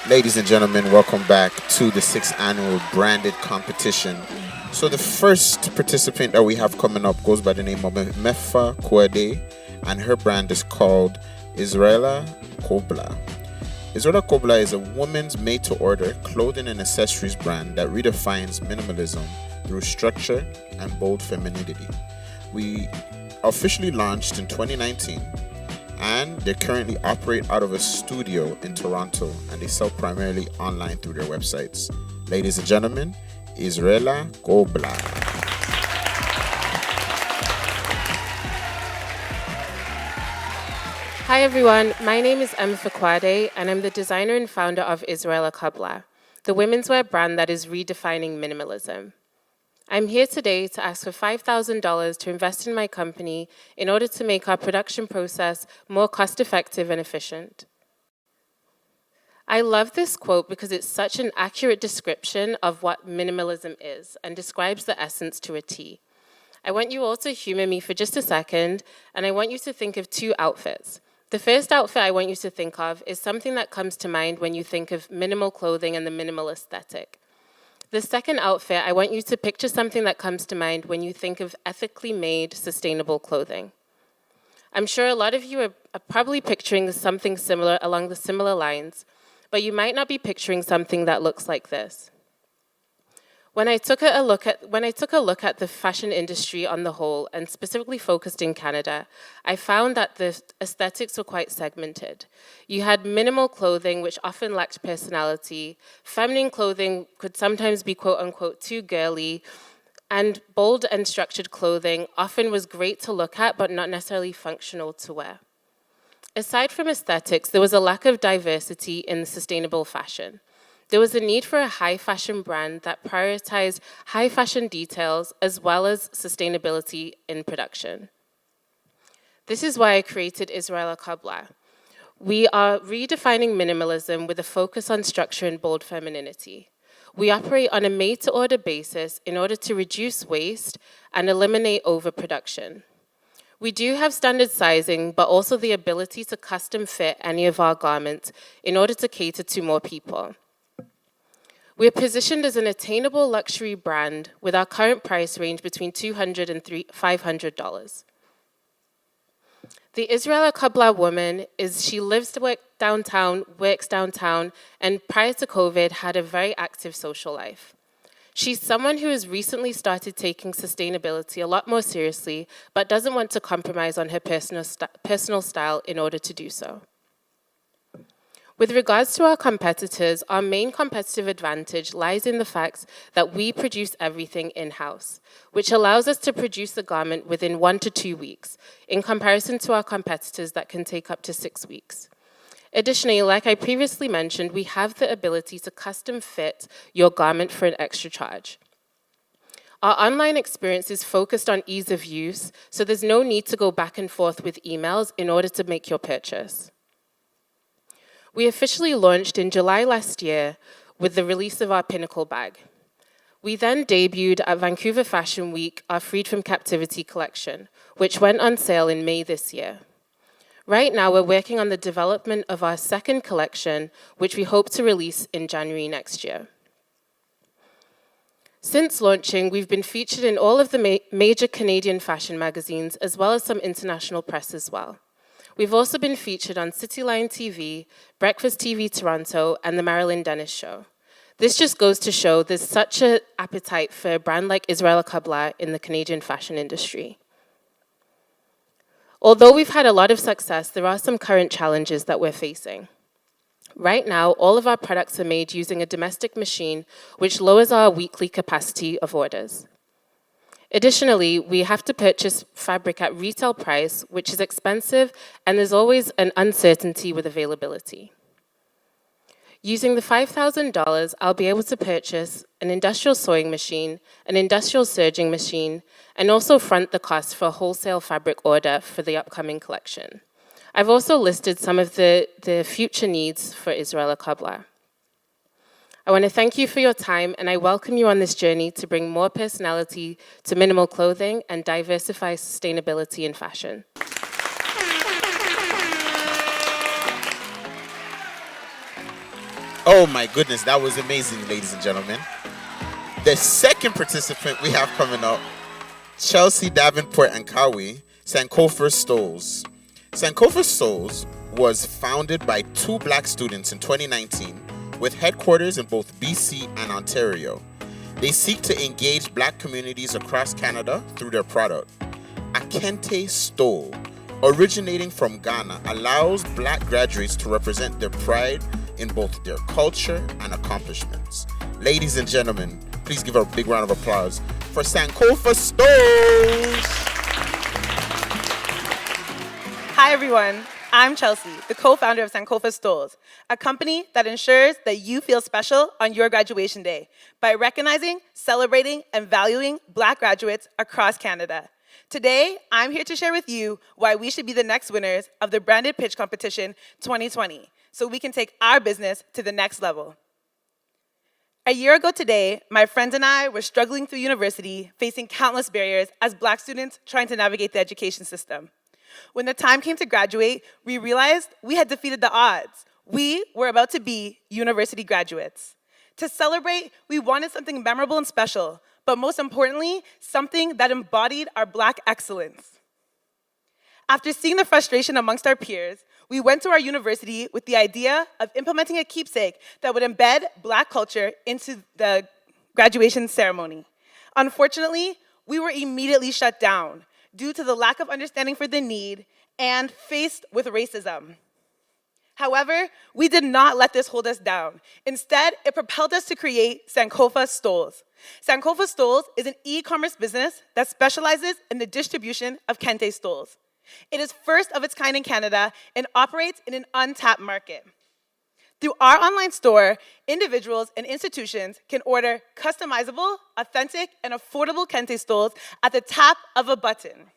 Ladies and gentlemen, welcome back to the 6th annual branded competition. So the first participant that we have coming up goes by the name of Mefa Kwade, and her brand is called Israella KOBLA. Israella KOBLA is a woman's made-to-order clothing and accessories brand that redefines minimalism through structure and bold femininity. We officially launched in 2019, and they currently operate out of a studio in Toronto, and they sell primarily online through their websites. Ladies and gentlemen, Israella KOBLA. Hi everyone, my name is Mefa Kwade, and I'm the designer and founder of Israella KOBLA, the women's wear brand that is redefining minimalism. I'm here today to ask for $5,000 to invest in my company in order to make our production process more cost-effective and efficient. I love this quote because it's such an accurate description of what minimalism is and describes the essence to a T. I want you all to humor me for just a second, and I want you to think of two outfits. The first outfit I want you to think of is something that comes to mind when you think of minimal clothing and the minimal aesthetic. The second outfit, I want you to picture something that comes to mind when you think of ethically made, sustainable clothing. I'm sure a lot of you are probably picturing something similar along the similar lines, but you might not be picturing something that looks like this. When I took a look at the fashion industry on the whole, and specifically focused in Canada, I found that the aesthetics were quite segmented. You had minimal clothing, which often lacked personality. Feminine clothing could sometimes be quote-unquote too girly, and bold and structured clothing often was great to look at, but not necessarily functional to wear. Aside from aesthetics, there was a lack of diversity in sustainable fashion. There was a need for a high fashion brand that prioritized high fashion details as well as sustainability in production. This is why I created Israella KOBLA. We are redefining minimalism with a focus on structure and bold femininity. We operate on a made-to-order basis in order to reduce waste and eliminate overproduction. We do have standard sizing, but also the ability to custom fit any of our garments in order to cater to more people. We're positioned as an attainable luxury brand with our current price range between $200 and $500. The Israella KOBLA woman she lives to work downtown, works downtown, and prior to COVID had a very active social life. She's someone who has recently started taking sustainability a lot more seriously, but doesn't want to compromise on her personal style in order to do so. With regards to our competitors, our main competitive advantage lies in the fact that we produce everything in-house, which allows us to produce the garment within 1 to 2 weeks, in comparison to our competitors that can take up to 6 weeks. Additionally, like I previously mentioned, we have the ability to custom fit your garment for an extra charge. Our online experience is focused on ease of use, so there's no need to go back and forth with emails in order to make your purchase. We officially launched in July last year with the release of our Pinnacle bag. We then debuted at Vancouver Fashion Week our Freed from Captivity collection, which went on sale in May this year. Right now, we're working on the development of our second collection, which we hope to release in January next year. Since launching, we've been featured in all of the major Canadian fashion magazines, as well as some international press as well. We've also been featured on Cityline TV, Breakfast TV Toronto, and the Marilyn Dennis Show. This just goes to show there's such an appetite for a brand like Israella KOBLA in the Canadian fashion industry. Although we've had a lot of success, there are some current challenges that we're facing. Right now, all of our products are made using a domestic machine, which lowers our weekly capacity of orders. Additionally, we have to purchase fabric at retail price, which is expensive, and there's always an uncertainty with availability. Using the $5,000, I'll be able to purchase an industrial sewing machine, an industrial serging machine, and also front the cost for a wholesale fabric order for the upcoming collection. I've also listed some of the future needs for Israella KOBLA. I want to thank you for your time, and I welcome you on this journey to bring more personality to minimal clothing and diversify sustainability in fashion. Oh my goodness, that was amazing, ladies and gentlemen. The second participant we have coming up, Chelsea Davenport and Kawi, Sankofa Stoles. Sankofa Stoles was founded by 2 black students in 2019 with headquarters in both BC and Ontario. They seek to engage black communities across Canada through their product. A kente stole, originating from Ghana, allows black graduates to represent their pride in both their culture and accomplishments. Ladies and gentlemen, please give a big round of applause for Sankofa Stoles. Hi everyone, I'm Chelsea, the co-founder of Sankofa Stoles, a company that ensures that you feel special on your graduation day by recognizing, celebrating, and valuing black graduates across Canada. Today, I'm here to share with you why we should be the next winners of the Branded Pitch Competition 2020, so we can take our business to the next level. A year ago today, my friends and I were struggling through university, facing countless barriers as black students trying to navigate the education system. When the time came to graduate, we realized we had defeated the odds. We were about to be university graduates. To celebrate, we wanted something memorable and special, but most importantly, something that embodied our black excellence. After seeing the frustration amongst our peers, we went to our university with the idea of implementing a keepsake that would embed black culture into the graduation ceremony. Unfortunately, we were immediately shut down due to the lack of understanding for the need and faced with racism. However, we did not let this hold us down. Instead, it propelled us to create Sankofa Stoles. Sankofa Stoles is an e-commerce business that specializes in the distribution of kente stoles. It is first of its kind in Canada and operates in an untapped market. Through our online store, individuals and institutions can order customizable, authentic, and affordable kente stoles at the tap of a button.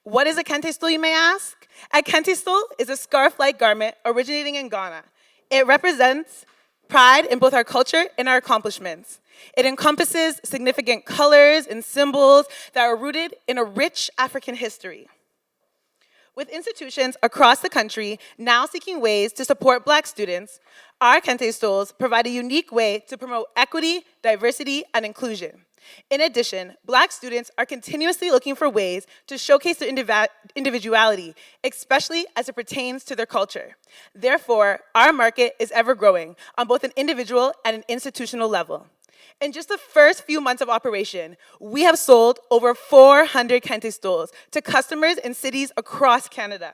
What is a kente stole, you may ask? A kente stole is a scarf-like garment originating in Ghana. It represents pride in both our culture and our accomplishments. It encompasses significant colors and symbols that are rooted in a rich African history. With institutions across the country now seeking ways to support black students, our kente stoles provide a unique way to promote equity, diversity, and inclusion. In addition, black students are continuously looking for ways to showcase their individuality, especially as it pertains to their culture. Therefore, our market is ever growing on both an individual and an institutional level. In just the first few months of operation, we have sold over 400 kente stoles to customers in cities across Canada.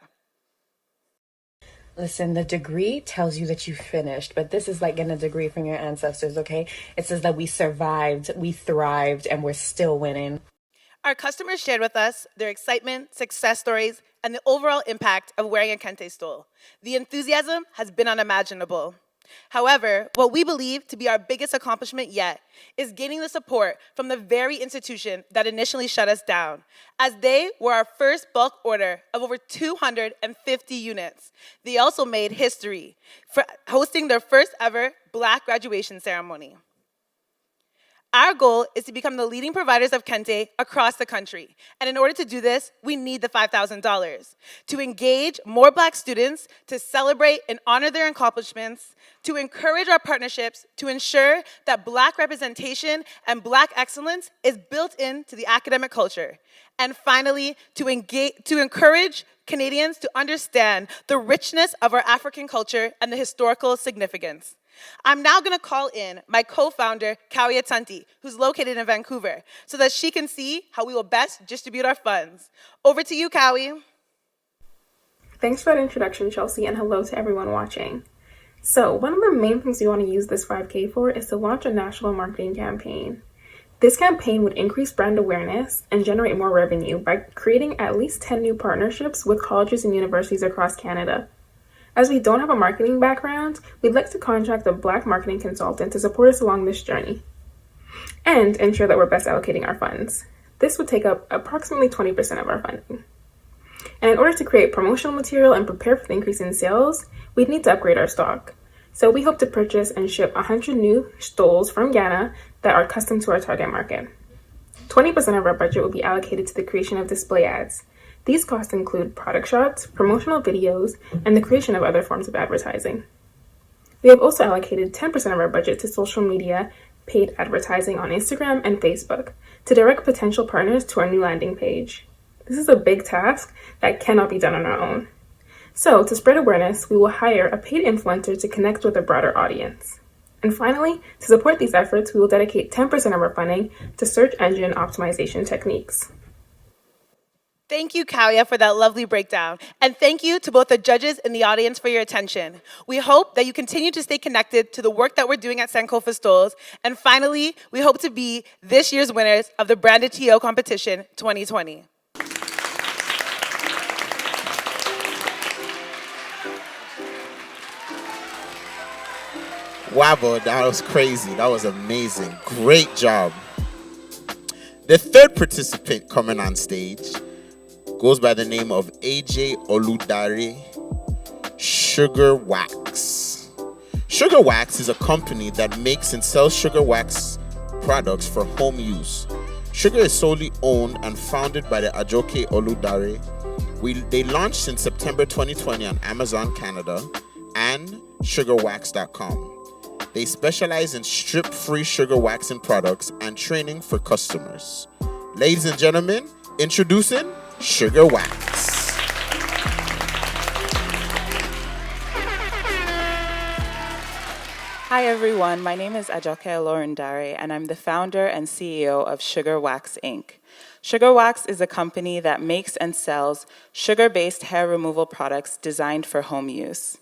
Listen, the degree tells you that you finished, but this is like getting a degree from your ancestors, okay? It says that we survived, we thrived, and we're still winning. Our customers shared with us their excitement, success stories, and the overall impact of wearing a kente stole. The enthusiasm has been unimaginable. However, what we believe to be our biggest accomplishment yet is gaining the support from the very institution that initially shut us down, as they were our first bulk order of over 250 units. They also made history for hosting their first ever Black graduation ceremony. Our goal is to become the leading providers of kente across the country. And in order to do this, we need the $5,000 to engage more Black students, to celebrate and honor their accomplishments, to encourage our partnerships, to ensure that Black representation and Black excellence is built into the academic culture. And finally, to encourage Canadians to understand the richness of our African culture and the historical significance. I'm now going to call in my co-founder, Kawia Tanti, who's located in Vancouver, so that she can see how we will best distribute our funds. Over to you, Kawi. Thanks for that introduction, Chelsea, and hello to everyone watching. So, one of the main things we want to use this 5K for is to launch a national marketing campaign. This campaign would increase brand awareness and generate more revenue by creating at least 10 new partnerships with colleges and universities across Canada. As we don't have a marketing background, we'd like to contract a Black marketing consultant to support us along this journey and ensure that we're best allocating our funds. This would take up approximately 20% of our funding. And in order to create promotional material and prepare for the increase in sales, we'd need to upgrade our stock. So we hope to purchase and ship 100 new stoles from Ghana that are custom to our target market. 20% of our budget will be allocated to the creation of display ads. These costs include product shots, promotional videos, and the creation of other forms of advertising. We have also allocated 10% of our budget to social media paid advertising on Instagram and Facebook to direct potential partners to our new landing page. This is a big task that cannot be done on our own. So, to spread awareness, we will hire a paid influencer to connect with a broader audience. And finally, to support these efforts, we will dedicate 10% of our funding to search engine optimization techniques. Thank you, Kawia, for that lovely breakdown. And thank you to both the judges and the audience for your attention. We hope that you continue to stay connected to the work that we're doing at Sankofa Stores. And finally, we hope to be this year's winners of the Branded TO Competition 2020. Wow, that was crazy. That was amazing. Great job. The third participant coming on stage goes by the name of AJ Oludare Sugar Wax. Sugar Wax is a company that makes and sells sugar wax products for home use. Sugar is solely owned and founded by the Ajoke Oludare. They launched in September 2020 on Amazon Canada and sugarwax.com. They specialize in strip-free sugar waxing products and training for customers. Ladies and gentlemen, introducing Sugar Wax. Hi everyone, my name is Ajoke Olorundare and I'm the founder and CEO of Sugar Wax Inc. Sugar Wax is a company that makes and sells sugar-based hair removal products designed for home use.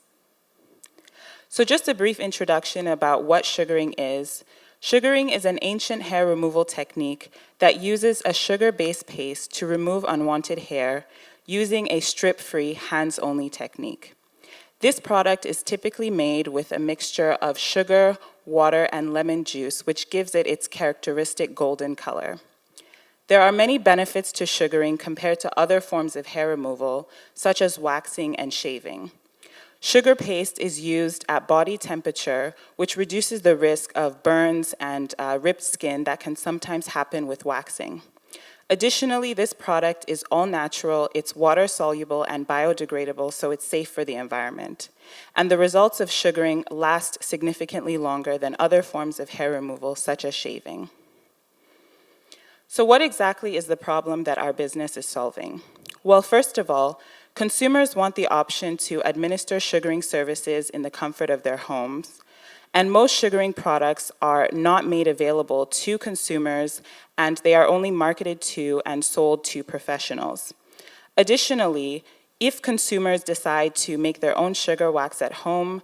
So just a brief introduction about what sugaring is. Sugaring is an ancient hair removal technique that uses a sugar-based paste to remove unwanted hair using a strip-free, hands-only technique. This product is typically made with a mixture of sugar, water, and lemon juice, which gives it its characteristic golden color. There are many benefits to sugaring compared to other forms of hair removal, such as waxing and shaving. Sugar paste is used at body temperature, which reduces the risk of burns and ripped skin that can sometimes happen with waxing. Additionally, this product is all natural, it's water soluble and biodegradable, so it's safe for the environment. And the results of sugaring last significantly longer than other forms of hair removal, such as shaving. So what exactly is the problem that our business is solving? Well, first of all, consumers want the option to administer sugaring services in the comfort of their homes, and most sugaring products are not made available to consumers, and they are only marketed to and sold to professionals. Additionally, if consumers decide to make their own sugar wax at home,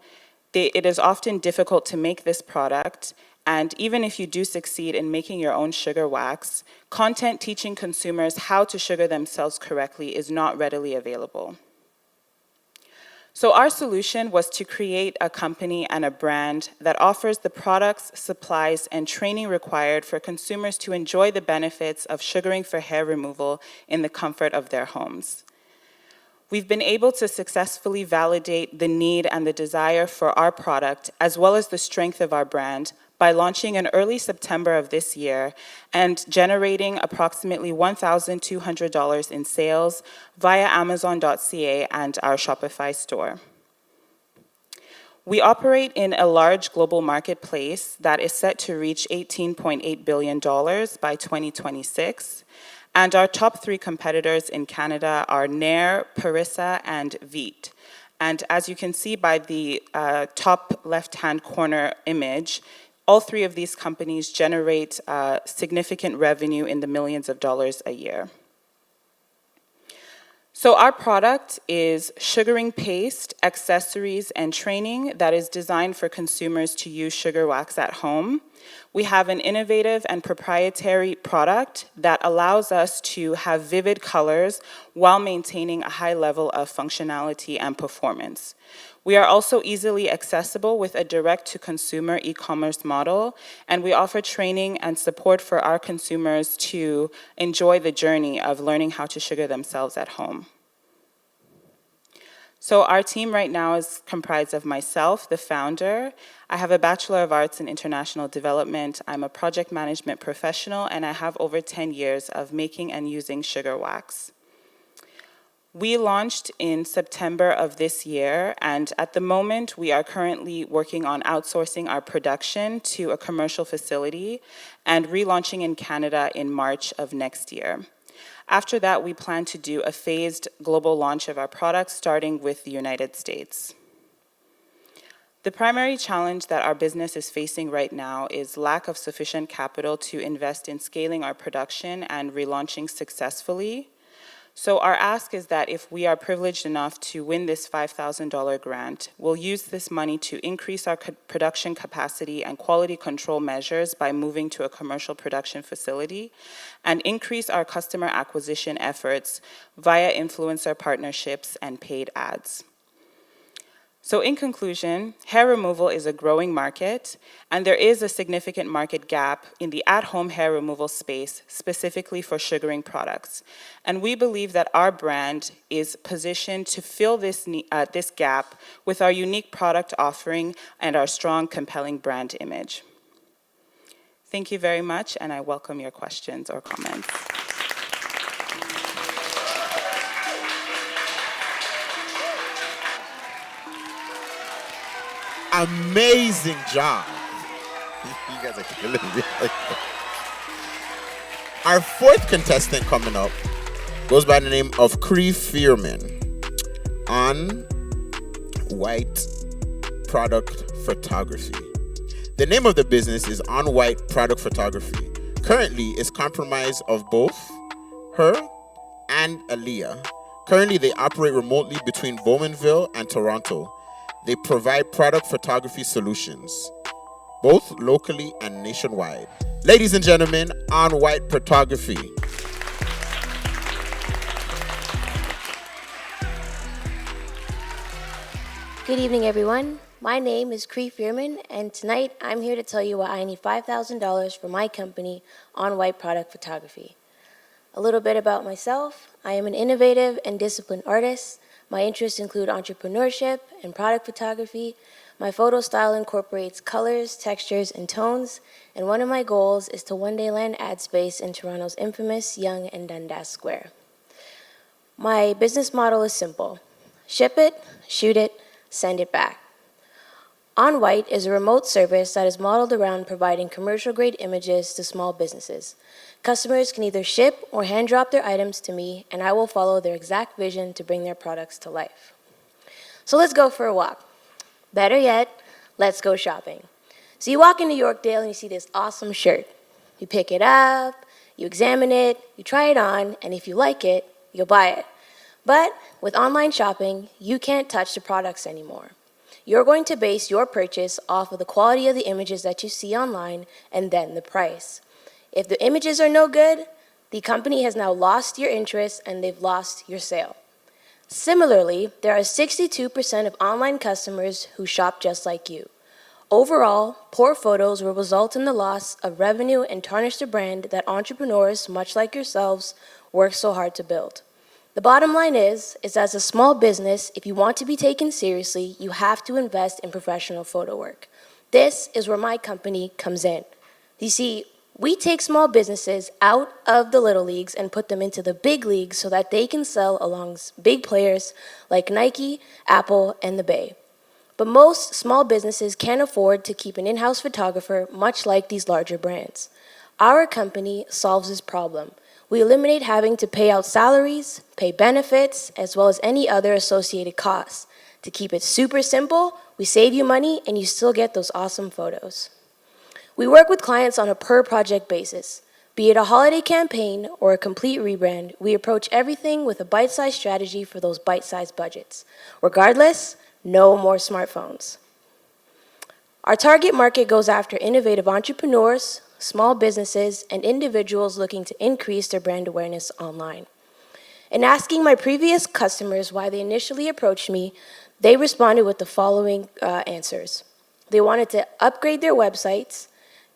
it is often difficult to make this product, and even if you do succeed in making your own sugar wax, content teaching consumers how to sugar themselves correctly is not readily available. So our solution was to create a company and a brand that offers the products, supplies, and training required for consumers to enjoy the benefits of sugaring for hair removal in the comfort of their homes. We've been able to successfully validate the need and the desire for our product, as well as the strength of our brand, by launching in early September of this year and generating approximately $1,200 in sales via Amazon.ca and our Shopify store. We operate in a large global marketplace that is set to reach $18.8 billion by 2026, and our top 3 competitors in Canada are Nair, Parissa, and Veet. And as you can see by the top left-hand corner image, all three of these companies generate significant revenue in the millions of dollars a year. So our product is sugaring paste, accessories, and training that is designed for consumers to use sugar wax at home. We have an innovative and proprietary product that allows us to have vivid colors while maintaining a high level of functionality and performance. We are also easily accessible with a direct-to-consumer e-commerce model, and we offer training and support for our consumers to enjoy the journey of learning how to sugar themselves at home. So our team right now is comprised of myself, the founder. I have a Bachelor of Arts in International Development. I'm a project management professional, and I have over 10 years of making and using sugar wax. We launched in September of this year, and at the moment, we are currently working on outsourcing our production to a commercial facility and relaunching in Canada in March of next year. After that, we plan to do a phased global launch of our products, starting with the United States. The primary challenge that our business is facing right now is lack of sufficient capital to invest in scaling our production and relaunching successfully. So our ask is that if we are privileged enough to win this $5,000 grant, we'll use this money to increase our production capacity and quality control measures by moving to a commercial production facility, and increase our customer acquisition efforts via influencer partnerships and paid ads. So in conclusion, hair removal is a growing market, and there is a significant market gap in the at-home hair removal space, specifically for sugaring products. And we believe that our brand is positioned to fill this gap with our unique product offering and our strong, compelling brand image. Thank you very much, and I welcome your questions or comments. Amazing job. You guys are killing me. Our fourth contestant coming up goes by the name of Cree Fearman on White Product Photography. The name of the business is On White Product Photography. Currently, it's comprised of both her and Aaliyah. Currently, they operate remotely between Bowmanville and Toronto. They provide product photography solutions, both locally and nationwide. Ladies and gentlemen, On White Photography. Good evening, everyone. My name is Cree Fearman, and tonight I'm here to tell you why I need $5,000 for my company, On White Product Photography. A little bit about myself. I am an innovative and disciplined artist. My interests include entrepreneurship and product photography. My photo style incorporates colors, textures, and tones, and one of my goals is to one day land ad space in Toronto's infamous Yonge and Dundas Square. My business model is simple. Ship it, shoot it, send it back. On White is a remote service that is modeled around providing commercial-grade images to small businesses. Customers can either ship or hand-drop their items to me, and I will follow their exact vision to bring their products to life. So let's go for a walk. Better yet, let's go shopping. So you walk into Yorkdale and you see this awesome shirt. You pick it up, you examine it, you try it on, and if you like it, you'll buy it. But with online shopping, you can't touch the products anymore. You're going to base your purchase off of the quality of the images that you see online and then the price. If the images are no good, the company has now lost your interest and they've lost your sale. Similarly, there are 62% of online customers who shop just like you. Overall, poor photos will result in the loss of revenue and tarnish the brand that entrepreneurs, much like yourselves, work so hard to build. The bottom line is as a small business, if you want to be taken seriously, you have to invest in professional photo work. This is where my company comes in. You see, we take small businesses out of the little leagues and put them into the big leagues so that they can sell along big players like Nike, Apple, and the Bay. But most small businesses can't afford to keep an in-house photographer, much like these larger brands. Our company solves this problem. We eliminate having to pay out salaries, pay benefits, as well as any other associated costs. To keep it super simple, we save you money and you still get those awesome photos. We work with clients on a per-project basis. Be it a holiday campaign or a complete rebrand, we approach everything with a bite-sized strategy for those bite-sized budgets. Regardless, no more smartphones. Our target market goes after innovative entrepreneurs, small businesses, and individuals looking to increase their brand awareness online. In asking my previous customers why they initially approached me, they responded with the following answers. They wanted to upgrade their websites,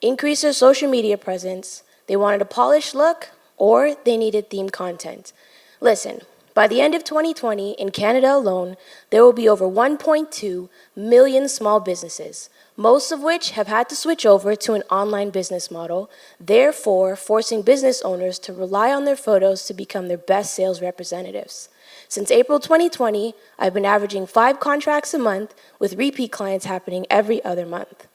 increase their social media presence, they wanted a polished look, or they needed themed content. Listen, by the end of 2020, in Canada alone, there will be over 1.2 million small businesses, most of which have had to switch over to an online business model, therefore forcing business owners to rely on their photos to become their best sales representatives. Since April 2020, I've been averaging 5 contracts a month, with repeat clients happening every other month.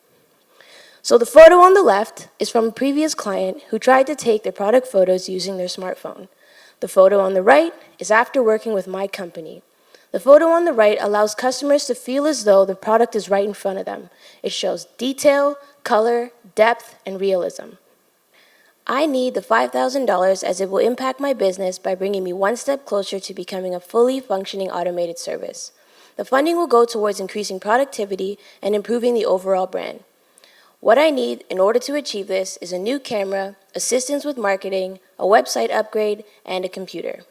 So the photo on the left is from a previous client who tried to take their product photos using their smartphone. The photo on the right is after working with my company. The photo on the right allows customers to feel as though the product is right in front of them. It shows detail, color, depth, and realism. I need the $5,000 as it will impact my business by bringing me one step closer to becoming a fully functioning automated service. The funding will go towards increasing productivity and improving the overall brand. What I need in order to achieve this is a new camera, assistance with marketing, a website upgrade, and a computer.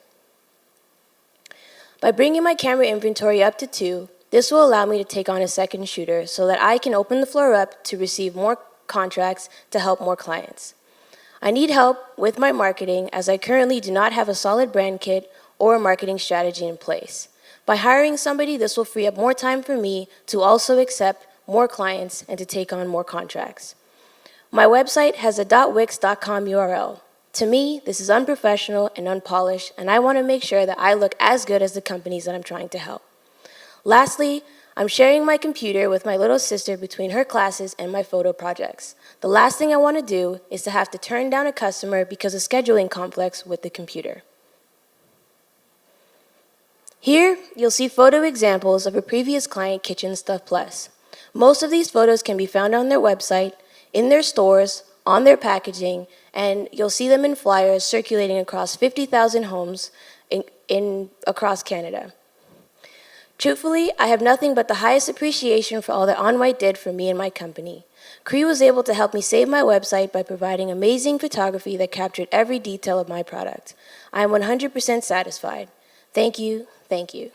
By bringing my camera inventory up to 2, this will allow me to take on a second shooter so that I can open the floor up to receive more contracts to help more clients. I need help with my marketing as I currently do not have a solid brand kit or a marketing strategy in place. By hiring somebody, this will free up more time for me to also accept more clients and to take on more contracts. My website has a .wix.com URL. To me, this is unprofessional and unpolished, and I want to make sure that I look as good as the companies that I'm trying to help. Lastly, I'm sharing my computer with my little sister between her classes and my photo projects. The last thing I want to do is to have to turn down a customer because of scheduling conflicts with the computer. Here, you'll see photo examples of a previous client, Kitchen Stuff Plus. Most of these photos can be found on their website, in their stores, on their packaging, and you'll see them in flyers circulating across 50,000 homes across Canada. Truthfully, I have nothing but the highest appreciation for all that OnWhite did for me and my company. Cree was able to help me save my website by providing amazing photography that captured every detail of my product. I am 100% satisfied. Thank you, thank you.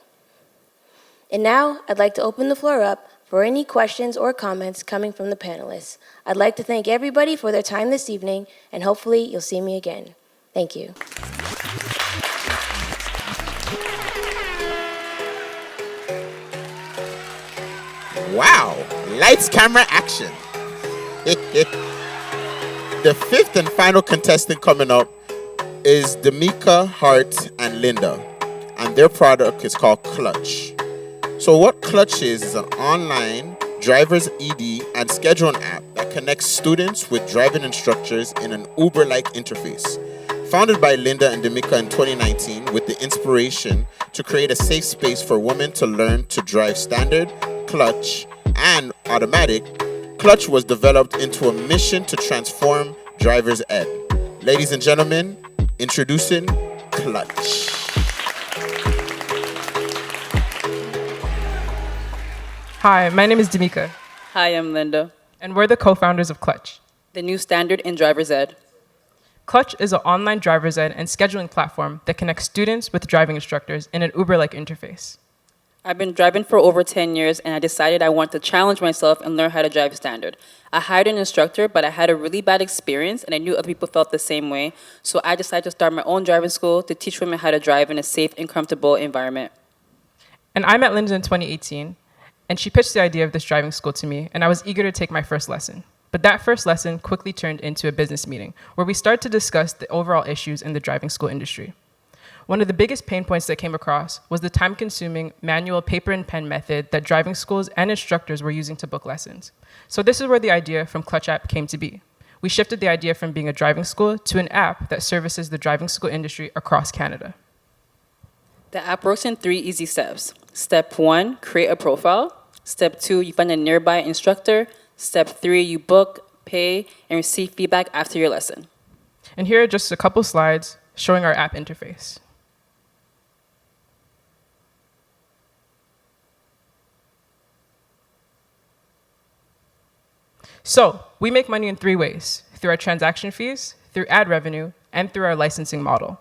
And now, I'd like to open the floor up for any questions or comments coming from the panelists. I'd like to thank everybody for their time this evening, and hopefully you'll see me again. Thank you. Wow, lights, camera, action. The fifth and final contestant coming up is Damika, Hart, and Linda, and their product is called Clutch. So what Clutch is an online driver's ED and scheduling app that connects students with driving instructors in an Uber-like interface. Founded by Linda and Damika in 2019 with the inspiration to create a safe space for women to learn to drive standard, clutch, and automatic, Clutch was developed into a mission to transform driver's ed. Ladies and gentlemen, introducing Clutch. Hi, my name is Damika, Hi, I'm Linda, and we're the co-founders of Clutch. the new standard in driver's ed. Clutch is an online driver's ed and scheduling platform that connects students with driving instructors in an Uber-like interface. I've been driving for over 10 years, and I decided I wanted to challenge myself and learn how to drive standard. I hired an instructor, but I had a really bad experience, and I knew other people felt the same way, so I decided to start my own driving school to teach women how to drive in a safe and comfortable environment. And I met Linda in 2018, and she pitched the idea of this driving school to me, and I was eager to take my first lesson. But that first lesson quickly turned into a business meeting, where we started to discuss the overall issues in the driving school industry. One of the biggest pain points that came across was the time-consuming manual paper and pen method that driving schools and instructors were using to book lessons. So this is where the idea from Clutch App came to be. We shifted the idea from being a driving school to an app that services the driving school industry across Canada. The app works in 3 easy steps. Step 1, create a profile. Step 2, you find a nearby instructor. Step 3, you book, pay, and receive feedback after your lesson. And here are just a couple slides showing our app interface. So we make money in 3 ways: through our transaction fees, through ad revenue, and through our licensing model.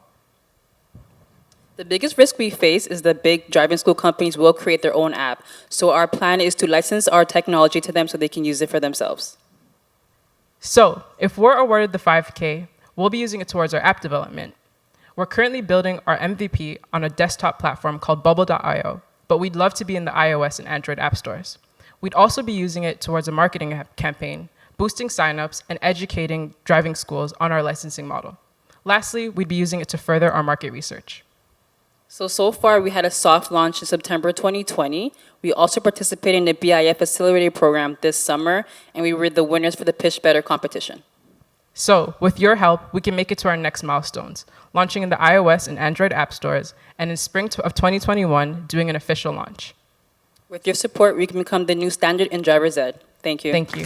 The biggest risk we face is that big driving school companies will create their own app. So our plan is to license our technology to them so they can use it for themselves. So if we're awarded the 5K, we'll be using it towards our app development. We're currently building our MVP on a desktop platform called bubble.io, but we'd love to be in the iOS and Android app stores. We'd also be using it towards a marketing campaign, boosting signups, and educating driving schools on our licensing model. Lastly, we'd be using it to further our market research. So far, we had a soft launch in September 2020. We also participated in the BIF Accelerator program this summer, and we were the winners for the Pitch Better competition. So, with your help, we can make it to our next milestones, launching in the iOS and Android app stores, and in spring of 2021, doing an official launch. With your support, we can become the new standard in driver's ed. Thank you. Thank you.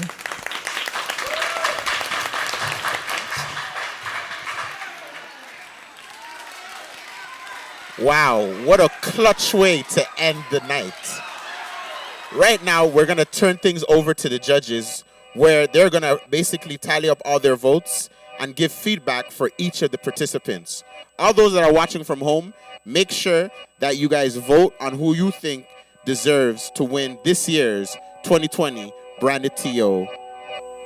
Wow, what a clutch way to end the night. Right now, we're going to turn things over to the judges, where they're going to basically tally up all their votes and give feedback for each of the participants. All those that are watching from home, make sure that you guys vote on who you think deserves to win this year's 2020 Branded TO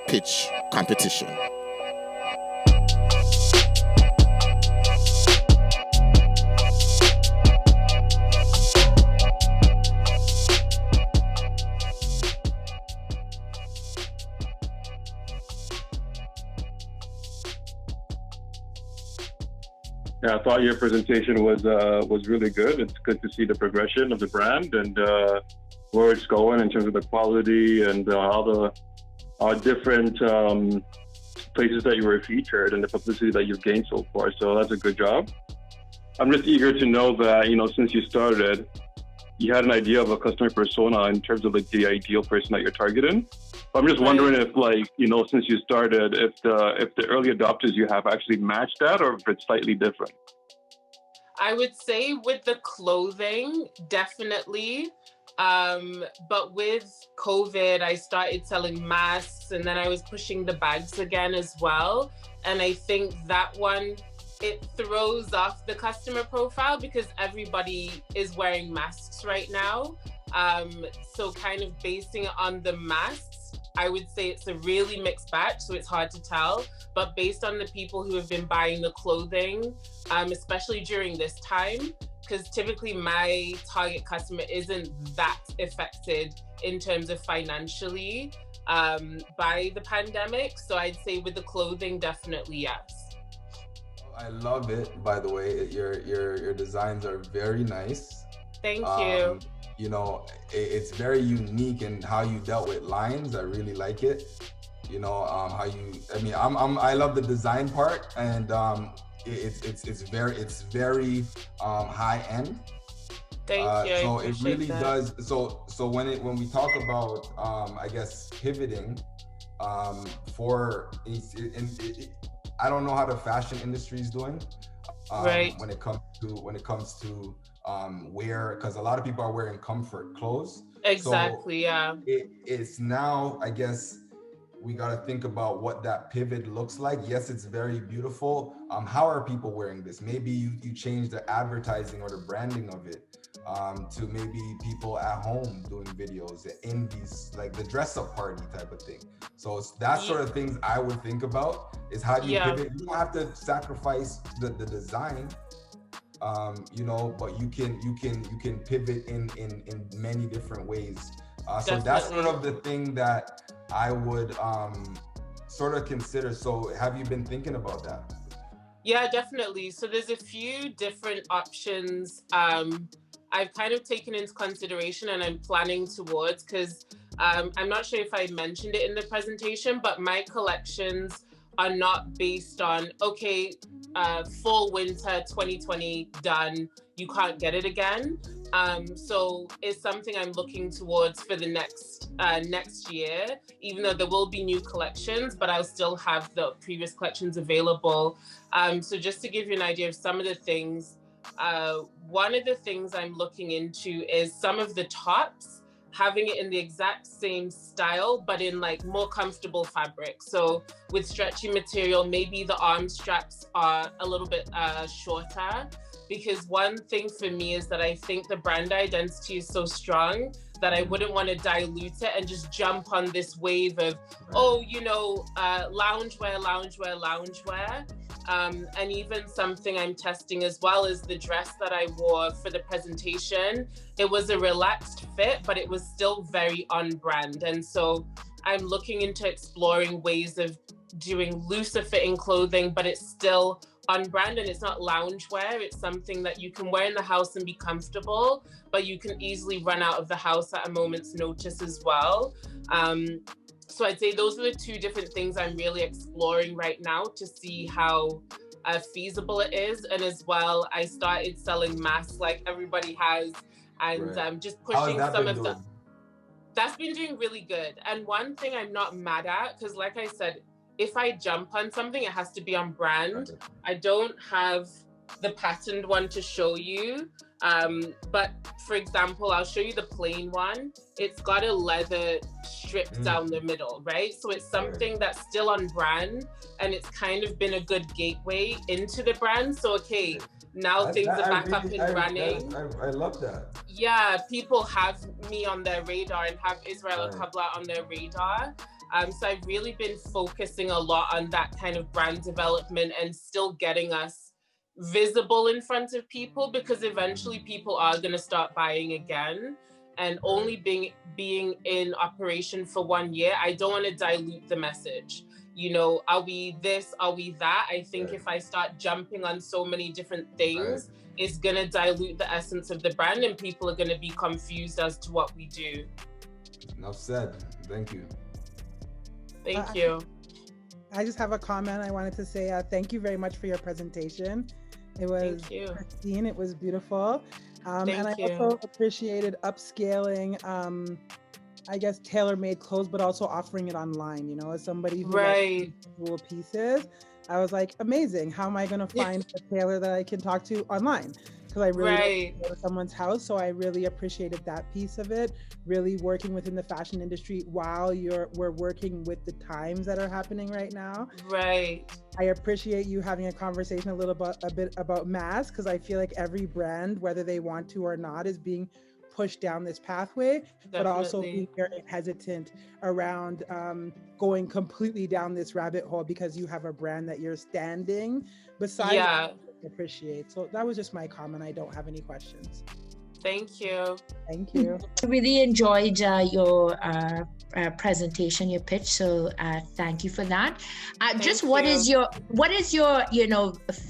Pitch Competition. Yeah, I thought your presentation was really good. It's good to see the progression of the brand and where it's going in terms of the quality and all the different places that you were featured and the publicity that you've gained so far. So that's a good job. I'm just eager to know that, since you started, you had an idea of a customer persona in terms of like the ideal person that you're targeting. But I'm just wondering if, since you started, if the early adopters you have actually match that, or if it's slightly different. I would say with the clothing, definitely. But with COVID, I started selling masks, and then I was pushing the bags again as well. And I think that one, it throws off the customer profile because everybody is wearing masks right now. So kind of basing it on the masks, I would say it's a really mixed batch, so it's hard to tell. But based on the people who have been buying the clothing, especially during this time, because typically my target customer isn't that affected in terms of financially by the pandemic. So I'd say with the clothing, definitely yes. I love it, by the way. Your designs are very nice. Thank you. It's very unique in how you dealt with lines. I really like it. I love the design part, and it's very high end. Thank you. So it really does. So when we talk about I guess pivoting I don't know how the fashion industry is doing right when it comes to wear, because a lot of people are wearing comfort clothes. Exactly. So yeah. It's now, I guess, we got to think about what that pivot looks like. Yes, it's very beautiful. How are people wearing this? Maybe you change the advertising or the branding of it to maybe people at home doing videos in these, like the dress up party type of thing. So it's that sort of things I would think about is how do you pivot? You don't have to sacrifice the design, but you can pivot in many different ways. So that's sort of the thing that I would sort of consider. So have you been thinking about that? Yeah, definitely. So there's a few different options I've kind of taken into consideration and I'm planning towards, because I'm not sure if I mentioned it in the presentation, but my collections are not based on, okay, fall winter 2020 done, you can't get it again. So it's something I'm looking towards for the next year, even though there will be new collections, but I'll still have the previous collections available. So just to give you an idea of some of the things, one of the things I'm looking into is some of the tops, having it in the exact same style, but in like more comfortable fabric. So with stretchy material, maybe the arm straps are a little bit shorter, because one thing for me is that I think the brand identity is so strong that I wouldn't want to dilute it and just jump on this wave of, loungewear. And even something I'm testing as well is the dress that I wore for the presentation. It was a relaxed fit, but it was still very on brand. And so I'm looking into exploring ways of doing looser fitting clothing, but it's still on brand and it's not loungewear. It's something that you can wear in the house and be comfortable, but you can easily run out of the house at a moment's notice as well. So I'd say those are the two different things I'm really exploring right now to see how feasible it is. And as well, I started selling masks like everybody has, and just pushing some of the... That's been doing really good. And one thing I'm not mad at, because like I said, if I jump on something, it has to be on brand. I don't have the patterned one to show you. But for example, I'll show you the plain one. It's got a leather strip down the middle, right? So it's something that's still on brand, and it's kind of been a good gateway into the brand. So, okay, now things are back up and running. I love that. Yeah, people have me on their radar and have Israella KOBLA on their radar. So I've really been focusing a lot on that kind of brand development and still getting us visible in front of people, because eventually people are going to start buying again. And only being in operation for 1 year, I don't want to dilute the message. You know, are we this, are we that? I think if I start jumping on so many different things, it's going to dilute the essence of the brand and people are going to be confused as to what we do. Enough said. Thank you. Thank you. I just have a comment I wanted to say. Thank you very much for your presentation. It was pristine. It was beautiful. And I also appreciated upscaling, I guess, tailor-made clothes, but also offering it online, you know, as somebody who likes individual pieces. I was like, amazing. How am I going to find a tailor that I can talk to online? Because I really don't go to someone's house. So I really appreciated that piece of it, really working within the fashion industry while we're working with the times that are happening right now. Right. I appreciate you having a conversation a bit about masks, because I feel like every brand, whether they want to or not, is being pushed down this pathway, but also being very hesitant around going completely down this rabbit hole because you have a brand that you're standing beside. Appreciate. So that was just my comment. I don't have any questions. Thank you. Thank you. I really enjoyed your presentation, your pitch. So thank you for that. What is your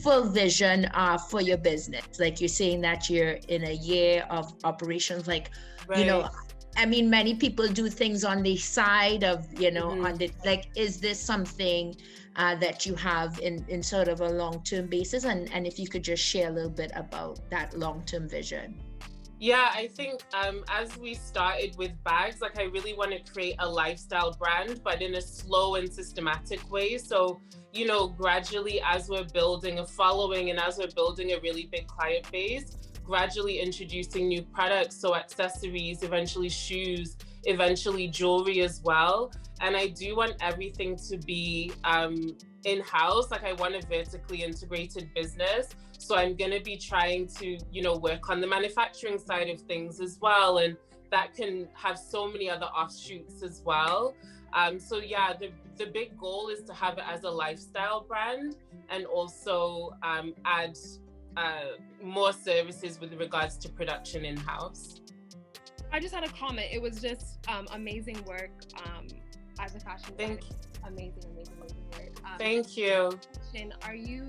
full vision for your business? Like you're saying that you're in a year of operations. Like I mean, many people do things on the side of on the is this something that you have in sort of a long-term basis? And if you could just share a little bit about that long-term vision. Yeah, I think as we started with bags, I really want to create a lifestyle brand, but in a slow and systematic way. So, gradually as we're building a following and as we're building a really big client base, gradually introducing new products. So accessories, eventually shoes, eventually jewelry as well. And I do want everything to be in-house. I want a vertically integrated business. So I'm going to be trying to, work on the manufacturing side of things as well. And that can have so many other offshoots as well. So yeah, the big goal is to have it as a lifestyle brand and also add more services with regards to production in-house. I just had a comment. It was just amazing work as a fashion designer. Amazing work. Thank you. Are you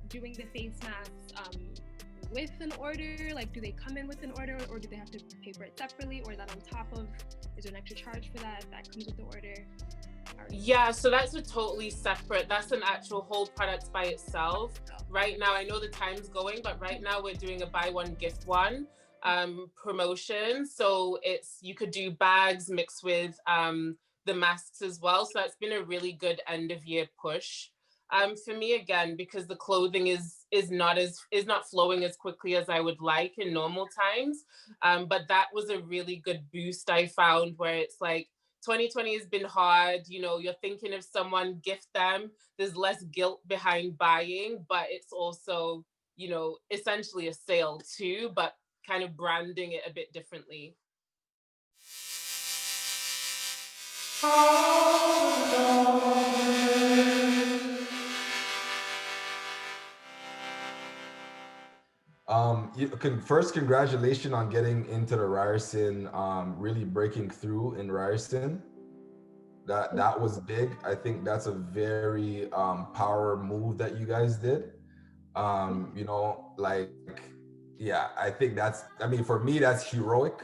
doing the face masks with an order? Like, do they come in with an order, or do they have to pay for it separately, or is that on top of? Is there an extra charge for that comes with the order? Yeah, so that's a totally separate, that's an actual whole product by itself. Right now, I know the time's going, but right now we're doing a buy one, gift one promotion. So you could do bags mixed with the masks as well. So that's been a really good end of year push. For me, again, because the clothing is not flowing as quickly as I would like in normal times. But that was a really good boost I found, where it's like 2020 has been hard. You know, you're thinking of someone, gift them. There's less guilt behind buying, but it's also, you know, essentially a sale too, but kind of branding it a bit differently. First, congratulations on getting into the Ryerson, really breaking through in Ryerson. That was big. I think that's a very power move that you guys did. You know, like, yeah, I think for me, that's heroic.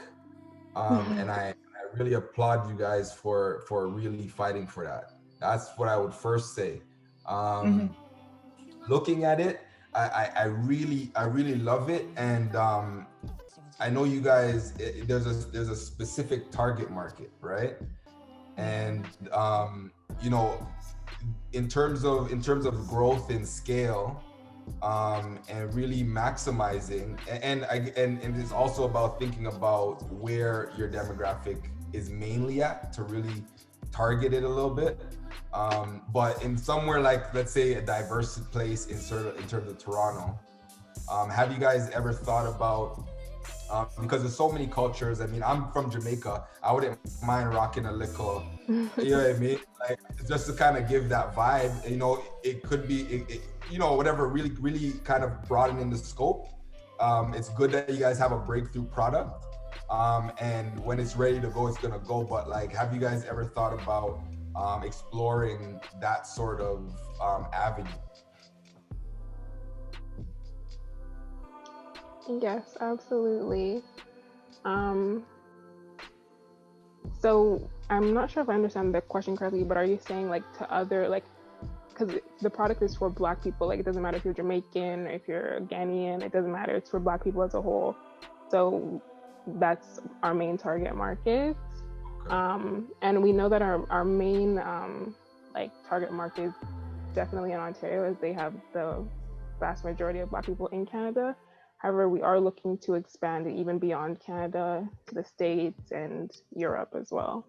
And I really applaud you guys for really fighting for that. That's what I would first say. Looking at it, I really love it, and I know you guys. There's a specific target market, right? And you know, in terms of growth and scale, and really maximizing, and it's also about thinking about where your demographic is mainly at to really target it a little bit. But in somewhere like, let's say, a diverse place in terms of Toronto, have you guys ever thought about, because there's so many cultures. I mean, I'm from Jamaica. I wouldn't mind rocking a little, you know what I mean? Like, just to kind of give that vibe, you know, it could be, you know, whatever, really, really kind of broadening the scope. It's good that you guys have a breakthrough product. And when it's ready to go, it's gonna go. But like, have you guys ever thought about exploring that sort of avenue? Yes, absolutely. So I'm not sure if I understand the question correctly, but are you saying like to other, like, because the product is for Black people, like it doesn't matter if you're Jamaican, if you're Ghanaian, it doesn't matter, it's for Black people as a whole. So that's our main target market. And we know that our main like target market is definitely in Ontario, as they have the vast majority of Black people in Canada. However, we are looking to expand it even beyond Canada to the States and Europe as well.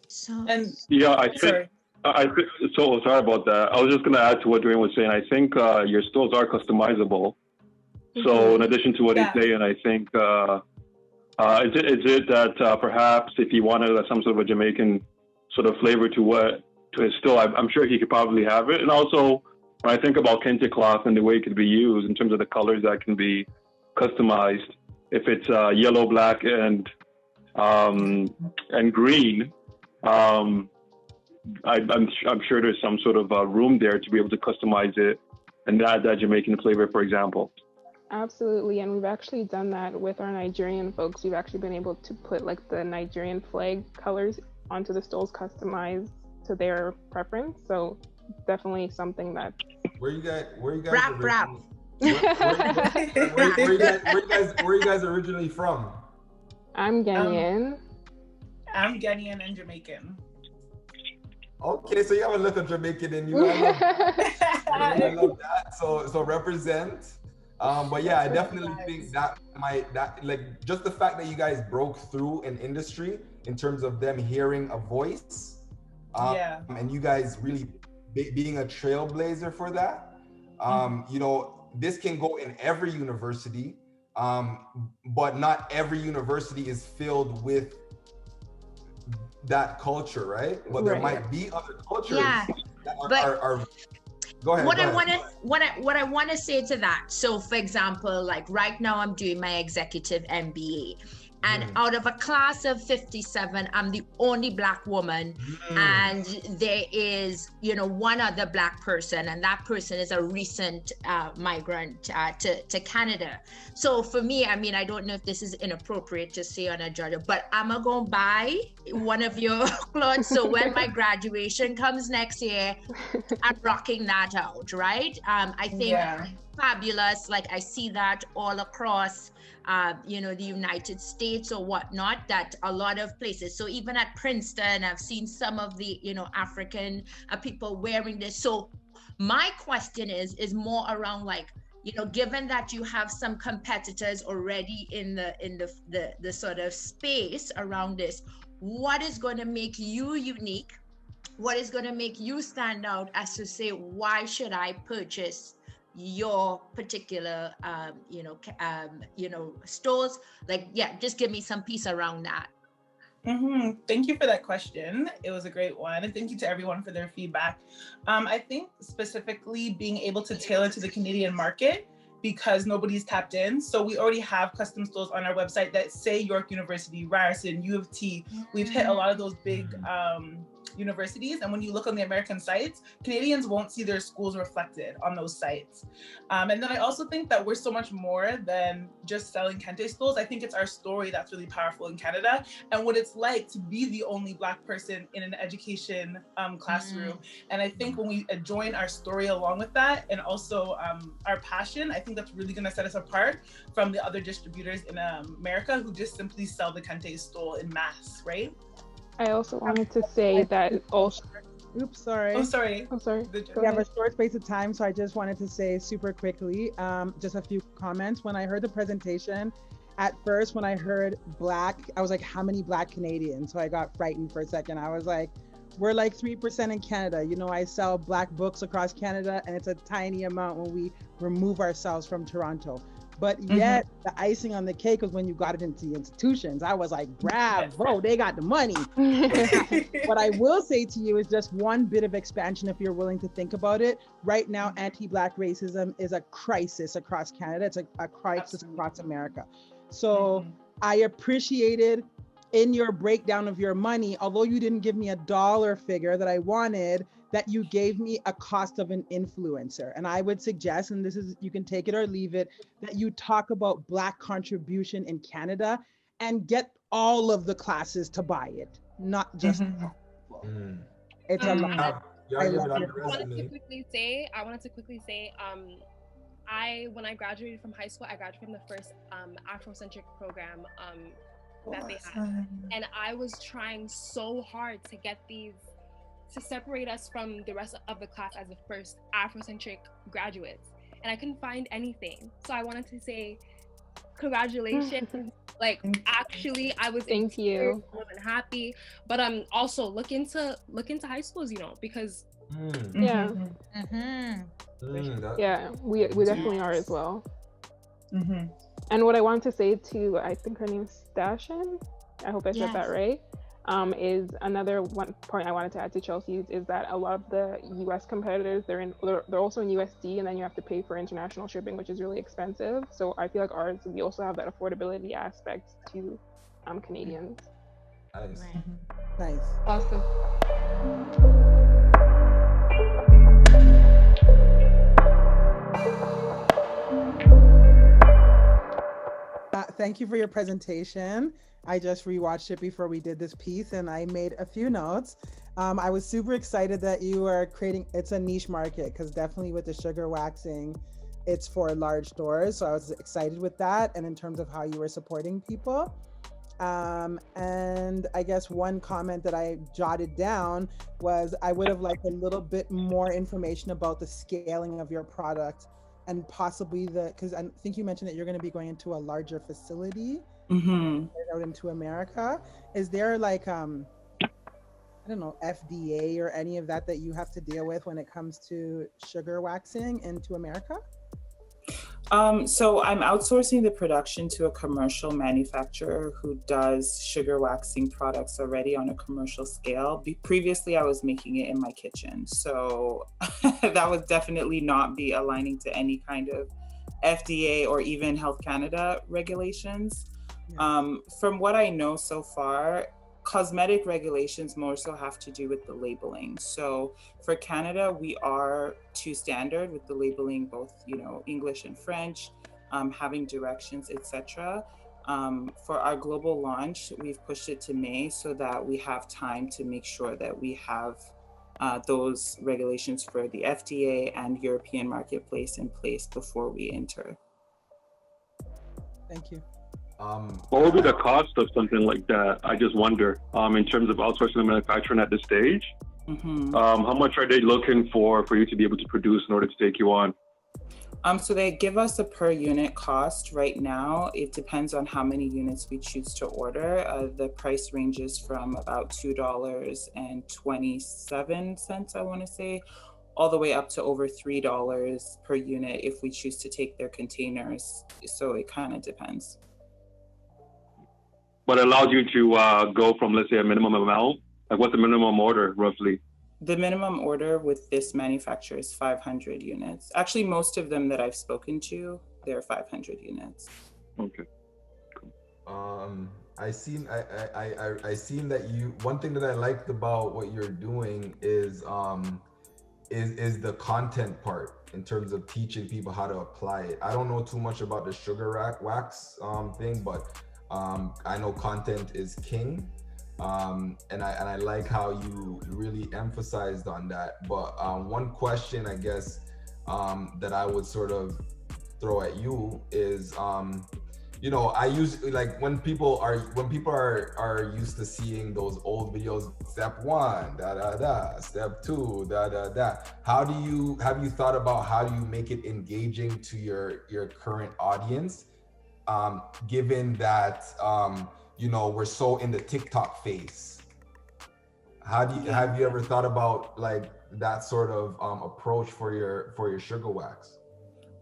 So, and yeah, I think so. Sorry about that. I was just going to add to what Dwayne was saying. I think your stores are customizable. So in addition to what he's saying, I think is it that perhaps if he wanted some sort of a Jamaican sort of flavor to his store, I'm sure he could probably have it. And also, when I think about kente cloth and the way it could be used in terms of the colors that can be customized, if it's yellow, black, and green, I'm sure there's some sort of room there to be able to customize it and add that Jamaican flavor, for example. Absolutely, and we've actually done that with our Nigerian folks. We've actually been able to put like the Nigerian flag colors onto the stoles, customized to their preference. So definitely something that. Where you guys Where you guys originally from? I'm Ghanaian. I'm Ghanaian and Jamaican. Okay, so you have a little Jamaican in you. I love that. So represent. But yeah, I definitely think that like just the fact that you guys broke through an industry in terms of them hearing a voice, and you guys really being a trailblazer for that. You know, this can go in every university, but not every university is filled with that culture, right? But there might be other cultures that are Go ahead. What I want to say to that. So, for example, like right now, I'm doing my executive MBA, And out of a class of 57, I'm the only Black woman. And there is, one other Black person, and that person is a recent migrant to Canada. So for me, I don't know if this is inappropriate to say on a judge, but I'm going to buy one of your clothes. So when my graduation comes next year, I'm rocking that out, right? I think fabulous. Like I see that all across the United States or whatnot, that a lot of places. So even at Princeton, I've seen some of the, African people wearing this. So my question is more around like, given that you have some competitors already in the sort of space around this, what is going to make you unique? What is going to make you stand out as to say, why should I purchase your particular stores? Like, just give me some piece around that. Thank you for that question. It was a great one, and thank you to everyone for their feedback. I think specifically being able to tailor to the Canadian market, because nobody's tapped in. So we already have custom stores on our website that say York University, Ryerson, U of T. We've hit a lot of those big universities, and when you look on the American sites, Canadians won't see their schools reflected on those sites. And then I also think that we're so much more than just selling Kente stools. I think it's our story that's really powerful in Canada, and what it's like to be the only Black person in an education classroom. And I think when we join our story along with that, and also our passion, I think that's really going to set us apart from the other distributors in America who just simply sell the Kente stool in mass, right? I also wanted to say that also. Oops, sorry. Oh, sorry. I'm sorry. We have a short space of time, so I just wanted to say super quickly, just a few comments. When I heard the presentation, at first, when I heard Black, I was like, how many Black Canadians? So I got frightened for a second. I was like, we're like 3% in Canada. I sell Black books across Canada, and it's a tiny amount when we remove ourselves from Toronto. But yet, the icing on the cake was when you got it into the institutions. I was like, bravo, they got the money. What I will say to you is just one bit of expansion, if you're willing to think about it. Right now, anti-Black racism is a crisis across Canada. It's a crisis across America. So I appreciated in your breakdown of your money, although you didn't give me a dollar figure that I wanted, that you gave me a cost of an influencer. And I would suggest, and this is, you can take it or leave it, that you talk about Black contribution in Canada and get all of the classes to buy it, not just it's a lot. I wanted to quickly say, when I graduated from high school, I graduated from the first Afrocentric program that they had. And I was trying so hard to get these, to separate us from the rest of the class as the first Afrocentric graduates. And I couldn't find anything. So I wanted to say, congratulations. Like, actually, I was Thank you. More than happy. But also look into high schools, because yeah, we definitely are as well. And what I wanted to say to, I think her name's Stashin, I hope I said that right, is another one point I wanted to add to Chelsea's, is that a lot of the US competitors, they're also in USD, and then you have to pay for international shipping, which is really expensive. So I feel like ours, we also have that affordability aspect to Canadians. Nice. Nice. Awesome. Thank you for your presentation. I just rewatched it before we did this piece, and I made a few notes. I was super excited that you are creating, it's a niche market, because definitely with the sugar waxing, it's for large stores. So I was excited with that, and in terms of how you were supporting people. And I guess one comment that I jotted down was I would have liked a little bit more information about the scaling of your product, and possibly because I think you mentioned that you're going to be going into a larger facility out into America. Is there like, I don't know, FDA or any of that you have to deal with when it comes to sugar waxing into America? So I'm outsourcing the production to a commercial manufacturer who does sugar waxing products already on a commercial scale. Previously, I was making it in my kitchen. So that would definitely not be aligning to any kind of FDA or even Health Canada regulations. From what I know so far, cosmetic regulations more so have to do with the labeling. So for Canada, we are to standard with the labeling, both, English and French, having directions, etc. For our global launch, we've pushed it to May so that we have time to make sure that we have those regulations for the FDA and European marketplace in place before we enter. Thank you. What would be the cost of something like that? I just wonder, in terms of outsourcing the manufacturing at this stage, how much are they looking for you to be able to produce in order to take you on? So they give us a per unit cost right now. It depends on how many units we choose to order. The price ranges from about $2.27, I want to say, all the way up to over $3 per unit if we choose to take their containers. So it kind of depends. But it allows you to go from, let's say, a minimum amount. Like, what's the minimum order, roughly? The minimum order with this manufacturer is 500 units. Actually, most of them that I've spoken to, they're 500 units. Okay. I seen that you. One thing that I liked about what you're doing is the content part in terms of teaching people how to apply it. I don't know too much about the sugar wax thing, but I know content is king. And I like how you really emphasized on that. But one question, I guess, that I would sort of throw at you is, I use, like, when people are used to seeing those old videos, step 1, step 2, have you thought about how do you make it engaging to your current audience, given that we're so in the TikTok phase? Have you ever thought about like that sort of approach for your sugar wax?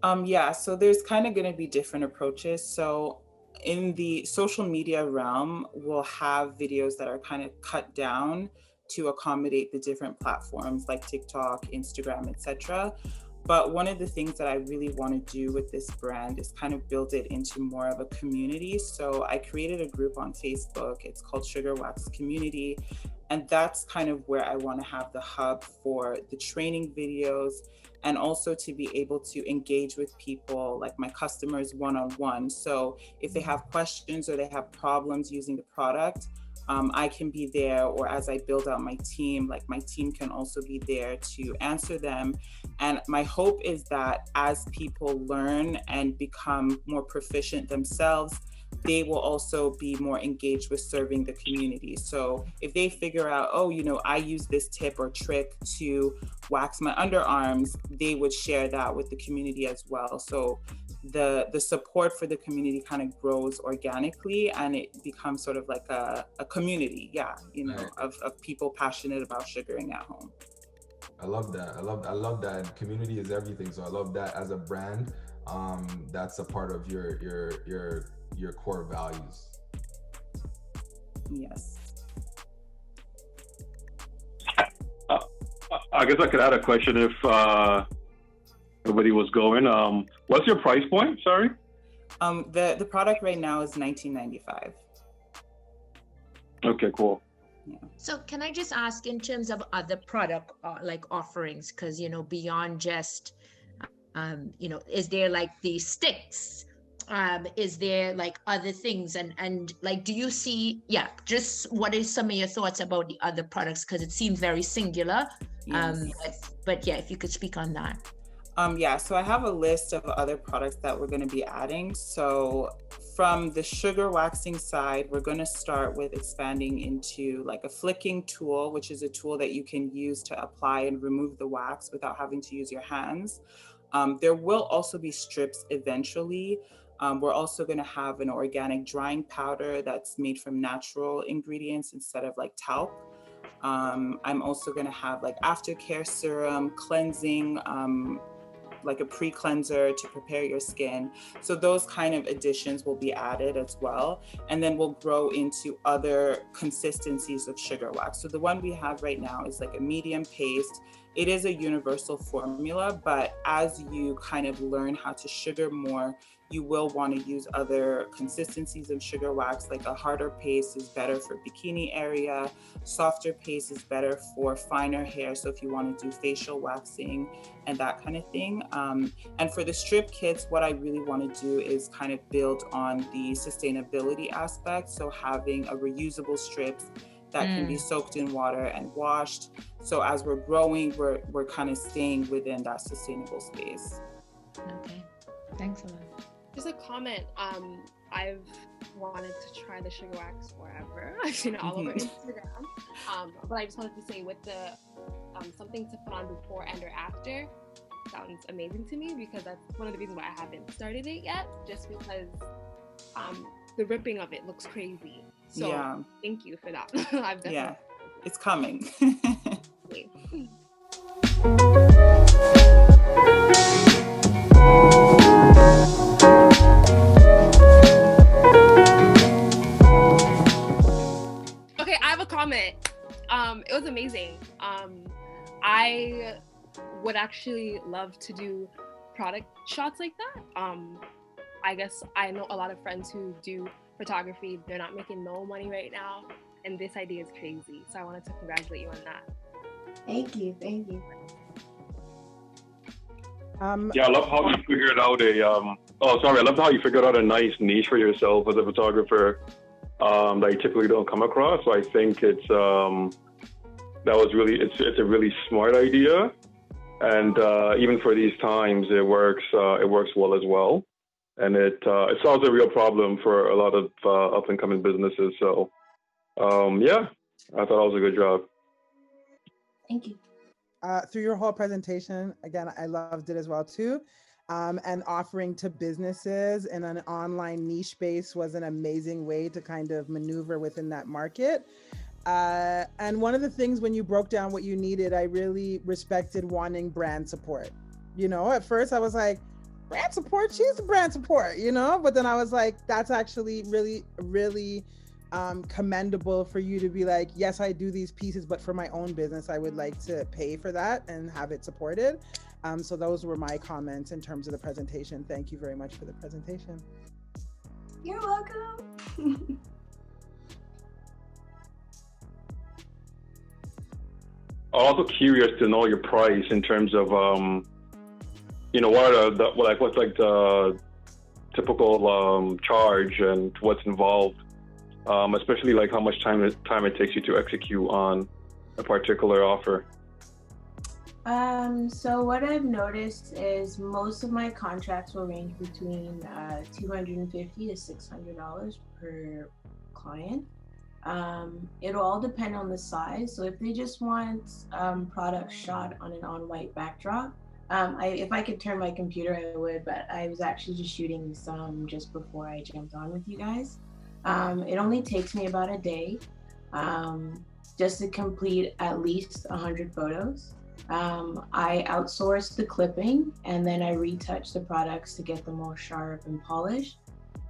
So there's kind of going to be different approaches. So in the social media realm, we'll have videos that are kind of cut down to accommodate the different platforms like TikTok, Instagram, etc. But one of the things that I really want to do with this brand is kind of build it into more of a community. So I created a group on Facebook. It's called Sugar Wax Community. And that's kind of where I want to have the hub for the training videos, and also to be able to engage with people, like my customers, one-on-one. So if they have questions or they have problems using the product, I can be there, or as I build out my team, like my team can also be there to answer them. And my hope is that as people learn and become more proficient themselves, they will also be more engaged with serving the community. So if they figure out, I use this tip or trick to wax my underarms, they would share that with the community as well. So the support for the community kind of grows organically, and it becomes sort of like a community, of people passionate about sugaring at home. I love that. I love that. Community is everything. So I love that as a brand. That's a part of your core values. Yes. I guess I could add a question if nobody was going. What's your price point? Sorry. The product right now is $19.95. Okay, cool. Yeah. So can I just ask, in terms of other product like offerings, because beyond just is there like these sticks? Is there like other things, and like, do you see, just what is some of your thoughts about the other products, because it seems very singular. Yes. But if you could speak on that. So I have a list of other products that we're going to be adding. So from the sugar waxing side, we're going to start with expanding into like a flicking tool, which is a tool that you can use to apply and remove the wax without having to use your hands. There will also be strips eventually. We're also going to have an organic drying powder that's made from natural ingredients instead of like talc. I'm also going to have like aftercare serum, cleansing, like a pre-cleanser to prepare your skin. So those kind of additions will be added as well. And then we'll grow into other consistencies of sugar wax. So the one we have right now is like a medium paste. it is a universal formula, but as you kind of learn how to sugar more, you will want to use other consistencies of sugar wax, like a harder paste is better for bikini area, softer paste is better for finer hair. So if you want to do facial waxing and that kind of thing. And for the strip kits, what I really want to do is kind of build on the sustainability aspect. So having a reusable strips that can be soaked in water and washed. So as we're growing, we're kind of staying within that sustainable space. Okay, thanks a lot. Just a comment. I've wanted to try the sugar wax forever. I've seen it all over Instagram. But I just wanted to say, with the something to put on before and or after, sounds amazing to me, because that's one of the reasons why I haven't started it yet. Just because the ripping of it looks crazy. So thank you for that. I've definitely it's coming. Okay, I have a comment. It was amazing. I would actually love to do product shots like that. I guess I know a lot of friends who do photography. They're not making no money right now, and this idea is crazy. So I wanted to congratulate you on that. Thank you. Thank you. Yeah, I love how you figured out I love how you figured out a nice niche for yourself as a photographer that you typically don't come across. So I think it's a really smart idea, and even for these times, it works well as well, and it solves a real problem for a lot of up and coming businesses. So I thought that was a good job. Thank you. Through your whole presentation, again, I loved it as well too. And offering to businesses in an online niche space was an amazing way to kind of maneuver within that market. And one of the things when you broke down what you needed, I really respected wanting brand support. You know, at first I was like, brand support? She's the brand support, you know? But then I was like, that's actually really, really commendable for you to be like, yes, I do these pieces, but for my own business, I would like to pay for that and have it supported. So those were my comments in terms of the presentation. Thank you very much for the presentation. You're welcome. I'm also curious to know your price in terms of, what are what's like the typical charge and what's involved, especially like how much time it takes you to execute on a particular offer. So what I've noticed is most of my contracts will range between $250 to $600 per client. It'll all depend on the size. So if they just want product shot on an on-white backdrop, if I could turn my computer, I would, but I was actually just shooting some just before I jumped on with you guys. It only takes me about a day just to complete at least 100 photos. I outsource the clipping and then I retouch the products to get them all sharp and polished.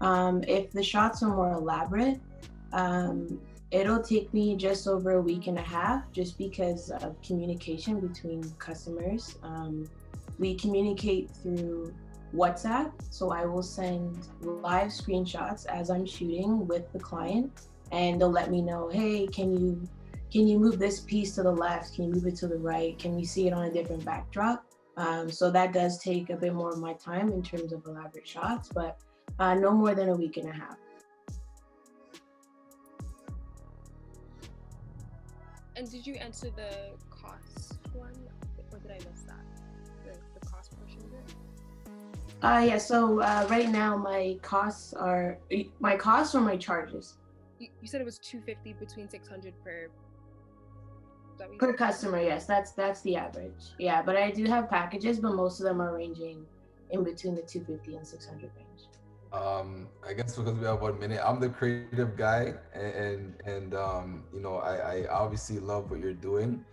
If the shots are more elaborate, it'll take me just over a week and a half just because of communication between customers. We communicate through WhatsApp, so I will send live screenshots as I'm shooting with the client, and they'll let me know, hey, can you move this piece to the left? Can you move it to the right? Can we see it on a different backdrop? So that does take a bit more of my time in terms of elaborate shots, but no more than a week and a half. And did you answer the cost one, or did I miss that? The cost portion of it? Yeah, so right now my costs or my charges? You said it was $250 between $600 per customer. Yes, that's the average. Yeah, but I do have packages, but most of them are ranging in between the $250 and $600 range. I guess because we have 1 minute, I'm the creative guy, and I obviously love what you're doing.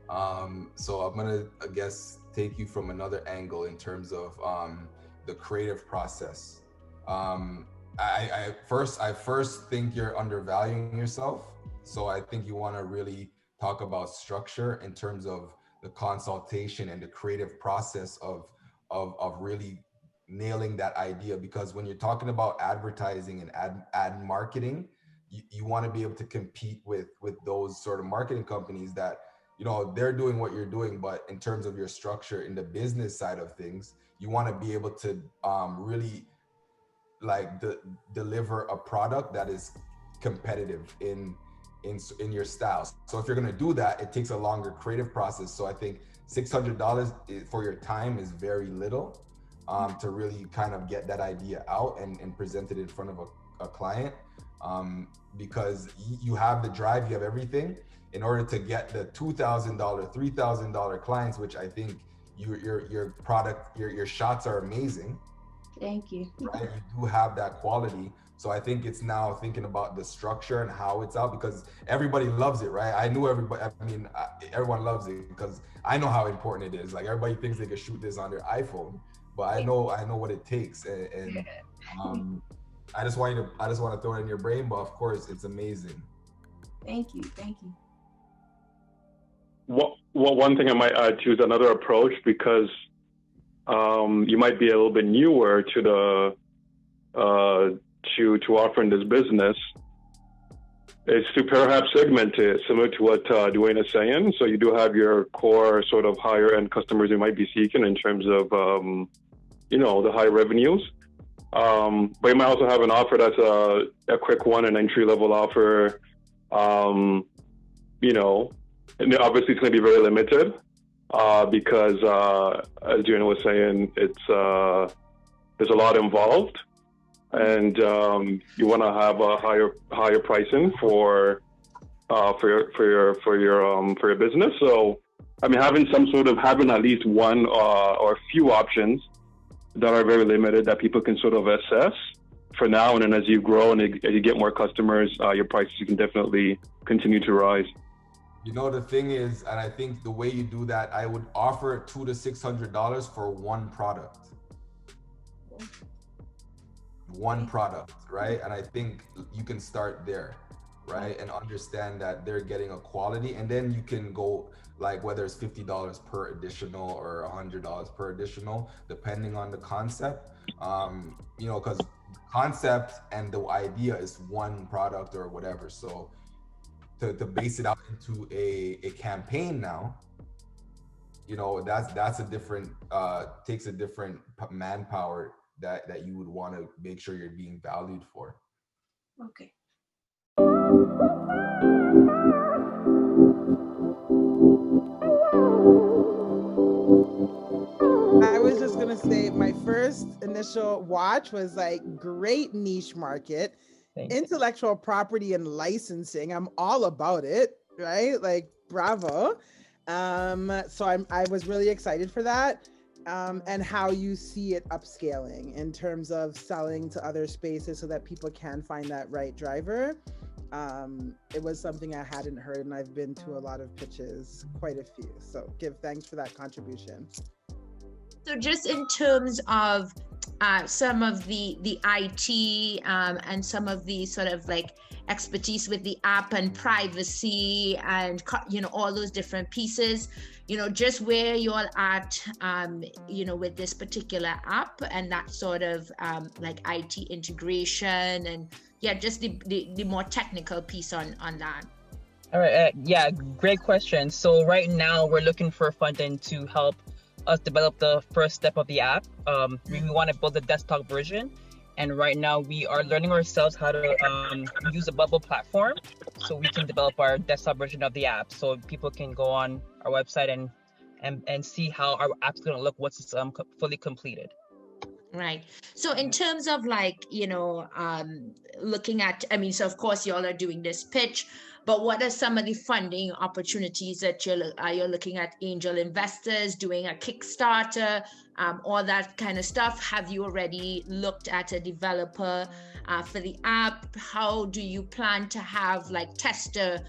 So I'm gonna, I guess, take you from another angle in terms of the creative process. I first think you're undervaluing yourself. So I think you want to really talk about structure in terms of consultation and the creative process of really nailing that idea. Because when you're talking about advertising and ad marketing, you want to be able to compete with those sort of marketing companies that, you know, they're doing what you're doing, but in terms of your structure in the business side of things, you want to be able to really like deliver a product that is competitive in your styles. So if you're going to do that, it takes a longer creative process. So I think $600 for your time is very little to really kind of get that idea out and present it in front of a client, because you have the drive, you have everything in order to get the $2,000, $3,000 clients, which I think your product, your shots are amazing. Thank you. Right? You do have that quality. So I think it's now thinking about the structure and how it's out, because everybody loves it, right? I knew everybody, I mean, everyone loves it because I know how important it is. Like everybody thinks they can shoot this on their iPhone, but I know what it takes. And I just want to throw it in your brain, but of course it's amazing. Thank you. Thank you. One thing I might add to is another approach, because you might be a little bit newer to the to offering this business, is to perhaps segment it similar to what Dwayne is saying. So you do have your core sort of higher end customers you might be seeking in terms of you know, the high revenues, but you might also have an offer that's a quick one, an entry level offer, you know, and obviously it's going to be very limited because as Dwayne was saying, it's there's a lot involved. And you want to have a higher pricing for your business. So, I mean, having at least one or a few options that are very limited that people can sort of assess for now, and then as you grow and as you get more customers, your prices can definitely continue to rise. You know, the thing is, and I think the way you do that, I would offer $200 to $600 for one product. One product, right? And I think you can start there, right? And understand that they're getting a quality, and then you can go like whether it's $50 per additional or $100 per additional, depending on the concept. You know, because concept and the idea is one product or whatever. So to base it out into a campaign now, you know, that's a different takes a different manpower that you would want to make sure you're being valued for. Okay. I was just gonna say my first initial watch was like great niche market, intellectual property and licensing. I'm all about it, right? Like bravo. So I was really excited for that. And how you see it upscaling in terms of selling to other spaces so that people can find that right driver. It was something I hadn't heard, and I've been to a lot of pitches, quite a few. So give thanks for that contribution. So just in terms of some of the IT and some of the sort of like expertise with the app and privacy and, you know, all those different pieces, you know, just where you're at, you know, with this particular app and that sort of like IT integration and just the more technical piece on that. All right, yeah, great question. So right now we're looking for funding to help us develop the first step of the app. We want to build a desktop version. And right now we are learning ourselves how to use a Bubble platform so we can develop our desktop version of the app. So people can go on our website and see how our app's going to look once it's fully completed. Right. So in terms of like, you know, looking at, I mean, so of course y'all are doing this pitch, but what are some of the funding opportunities that you're looking at? Angel investors, doing a Kickstarter, all that kind of stuff. Have you already looked at a developer for the app? How do you plan to have like tester,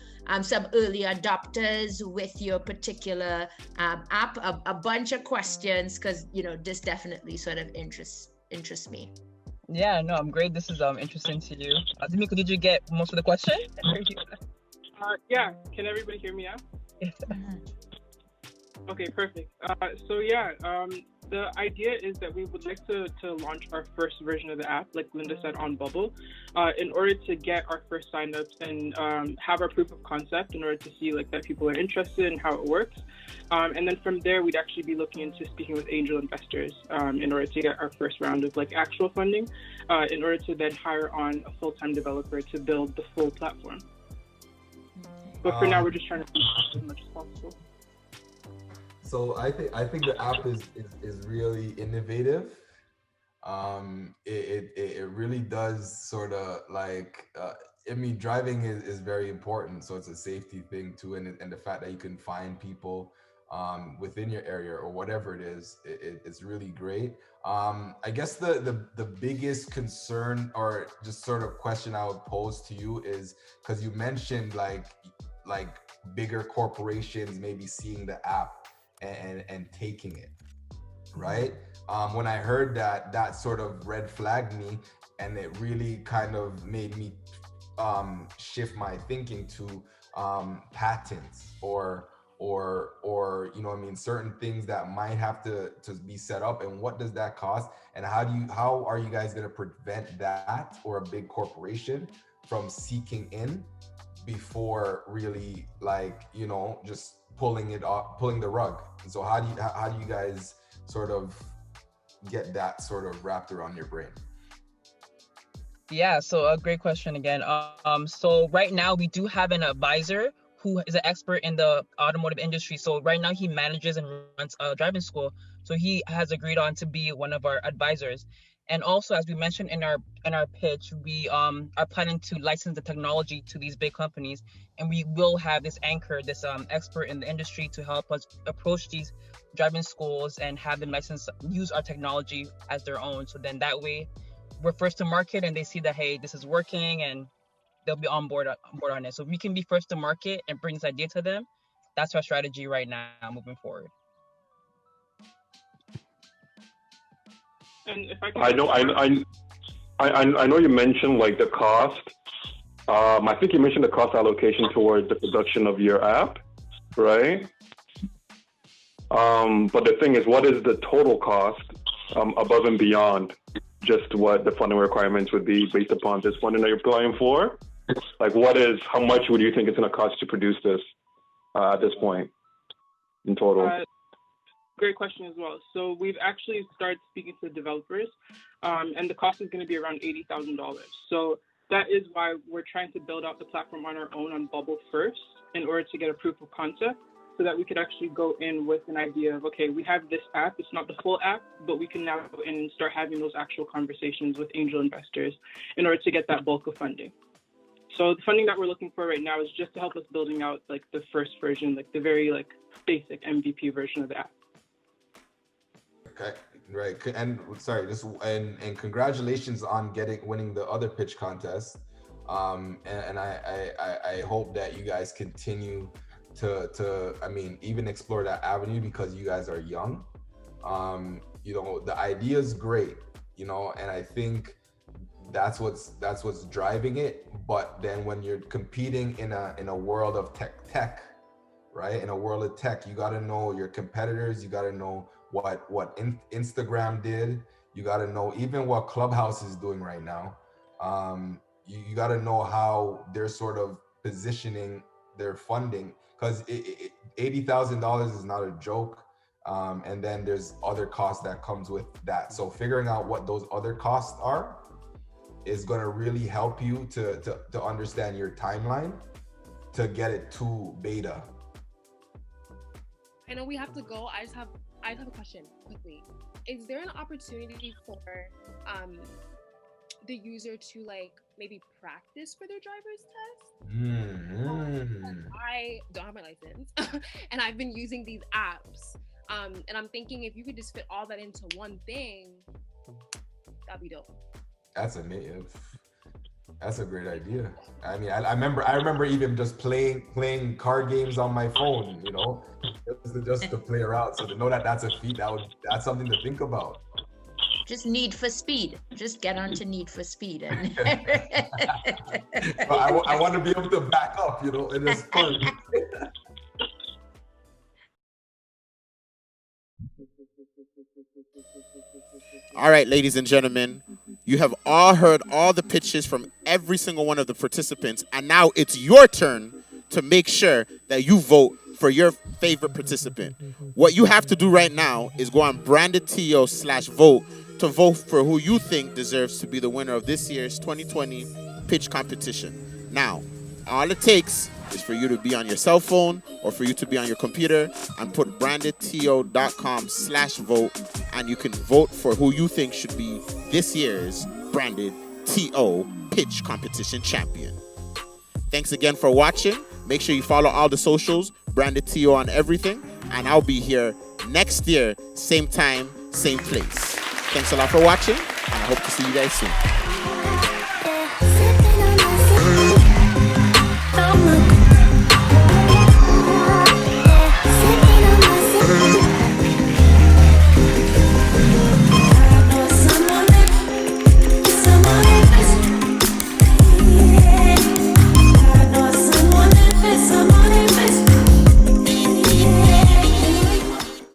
some early adopters with your particular app? A bunch of questions, because, you know, this definitely sort of interests me. Yeah, no, I'm great. This is interesting to you. Azimiko, did you get most of the question? Yeah, can everybody hear me now? Okay, perfect. The idea is that we would like to launch our first version of the app, like Linda said, on Bubble, in order to get our first signups and have our proof of concept in order to see like that people are interested in how it works. And then from there, we'd actually be looking into speaking with angel investors in order to get our first round of like actual funding, in order to then hire on a full-time developer to build the full platform. But for now, we're just trying to do as much as possible. So I think the app is really innovative. It really does sort of like I mean, driving is very important, so it's a safety thing too, and the fact that you can find people within your area or whatever it is, it's really great. I guess the biggest concern or just sort of question I would pose to you is because you mentioned like bigger corporations maybe seeing the app and taking it, right? When I heard that sort of red flagged me, and it really kind of made me shift my thinking to patents or you know what I mean, certain things that might have to be set up, and what does that cost, and how are you guys going to prevent that or a big corporation from seeking in before really like, you know, just pulling the rug? And so how do you guys sort of get that sort of wrapped around your brain? Yeah, so a great question again. So right now we do have an advisor who is an expert in the automotive industry. So right now he manages and runs a driving school. So he has agreed on to be one of our advisors. And also, as we mentioned in our pitch, we are planning to license the technology to these big companies, and we will have this anchor, this expert in the industry to help us approach these driving schools and have them use our technology as their own. So then that way, we're first to market, and they see that, hey, this is working, and they'll be on board on it. So we can be first to market and bring this idea to them. That's our strategy right now moving forward. And if I know you mentioned like the cost. I think you mentioned the cost allocation towards the production of your app, right? But the thing is, what is the total cost above and beyond just what the funding requirements would be based upon this funding that you're applying for? Like, how much would you think it's going to cost to produce this at this point in total? Great question as well. So we've actually started speaking to developers, and the cost is going to be around $80,000. So that is why we're trying to build out the platform on our own on Bubble first, in order to get a proof of concept, so that we could actually go in with an idea of, okay, we have this app, it's not the full app, but we can now go in and start having those actual conversations with angel investors in order to get that bulk of funding. So the funding that we're looking for right now is just to help us building out like the first version, like the very like basic MVP version of the app. Okay, right. And sorry, and congratulations on winning the other pitch contest. And I hope that you guys continue to I mean, even explore that avenue, because you guys are young. You know, the idea is great, you know, and I think that's what's driving it. But then when you're competing in a world of tech, right? In a world of tech, you got to know your competitors. You got to know what Instagram did. You got to know even what Clubhouse is doing right now. You got to know how they're sort of positioning their funding, because $80,000 is not a joke. And then there's other costs that comes with that. So figuring out what those other costs are is going to really help you to understand your timeline to get it to beta. I know we have to go. I just have a question quickly. Is there an opportunity for the user to like maybe practice for their driver's test? I don't have my license and I've been using these apps. And I'm thinking if you could just fit all that into one thing, that'd be dope. That's amazing. That's a great idea. I mean, I remember even just playing card games on my phone, you know, just to play around. So to know that that's a feat, that's something to think about. Just Need for Speed. Just get onto Need for Speed. And I want to be able to back up, you know, and it's fun. All right, ladies and gentlemen, you have all heard all the pitches from every single one of the participants, and now it's your turn to make sure that you vote for your favorite participant. What you have to do right now is go on brandedto/vote to vote for who you think deserves to be the winner of this year's 2020 pitch competition. Now, all it takes is for you to be on your cell phone or for you to be on your computer and put brandedto.com/vote, and you can vote for who you think should be this year's Branded TO Pitch Competition champion. Thanks again for watching. Make sure you follow all the socials, Branded TO on everything, and I'll be here next year, same time, same place. Thanks a lot for watching, and I hope to see you guys soon.